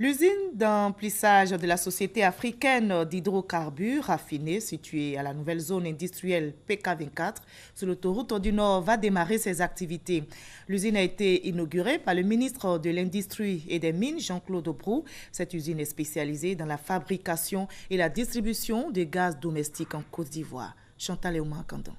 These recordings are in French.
L'usine d'emplissage de la société africaine d'hydrocarbures raffinés, située à la nouvelle zone industrielle PK24 sur l'autoroute du Nord, va démarrer ses activités. L'usine a été inaugurée par le ministre de l'Industrie et des Mines, Jean-Claude Brou. Cette usine est spécialisée dans la fabrication et la distribution de gaz domestique en Côte d'Ivoire. Chantal Eouma-Kandon.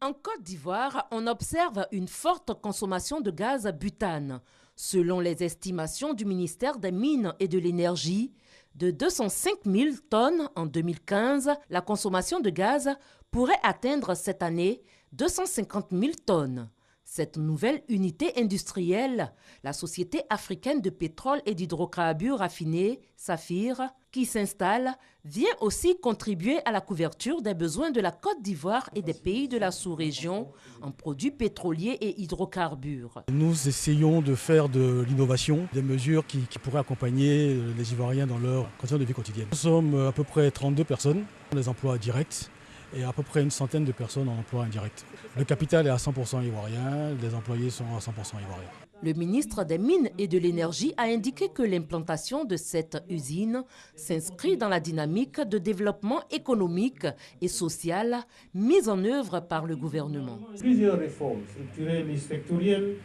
En Côte d'Ivoire, on observe une forte consommation de gaz butane. Selon les estimations du ministère des Mines et de l'Énergie, de 205 000 tonnes en 2015, la consommation de gaz pourrait atteindre cette année 250 000 tonnes. Cette nouvelle unité industrielle, la Société africaine de pétrole et d'hydrocarbures raffinés, SAFIR, qui s'installe, vient aussi contribuer à la couverture des besoins de la Côte d'Ivoire et des pays de la sous-région en produits pétroliers et hydrocarbures. Nous essayons de faire de l'innovation, des mesures qui pourraient accompagner les Ivoiriens dans leur conditions de vie quotidienne. Nous sommes à peu près 32 personnes, des emplois directs, et à peu près une centaine de personnes en emploi indirect. Le capital est à 100% ivoirien, les employés sont à 100% ivoiriens. Le ministre des Mines et de l'Énergie a indiqué que l'implantation de cette usine s'inscrit dans la dynamique de développement économique et social mise en œuvre par le gouvernement. Plusieurs réformes structurelles et sectorielles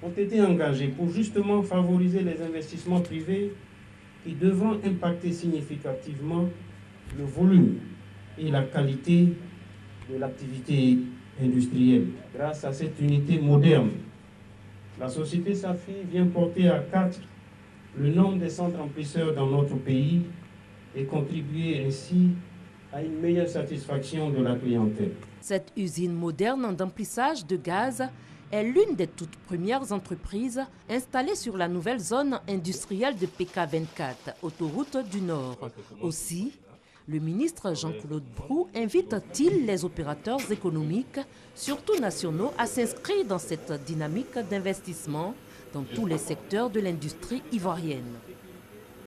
ont été engagées pour justement favoriser les investissements privés qui devront impacter significativement le volume et la qualité de l'activité industrielle. Grâce à cette unité moderne, la société SAFIR vient porter à 4 le nombre des centres emplisseurs dans notre pays et contribuer ainsi à une meilleure satisfaction de la clientèle. Cette usine moderne d'emplissage de gaz est l'une des toutes premières entreprises installées sur la nouvelle zone industrielle de PK24, autoroute du Nord. Aussi, le ministre Jean-Claude Brou invite-t-il les opérateurs économiques, surtout nationaux, à s'inscrire dans cette dynamique d'investissement dans tous les secteurs de l'industrie ivoirienne.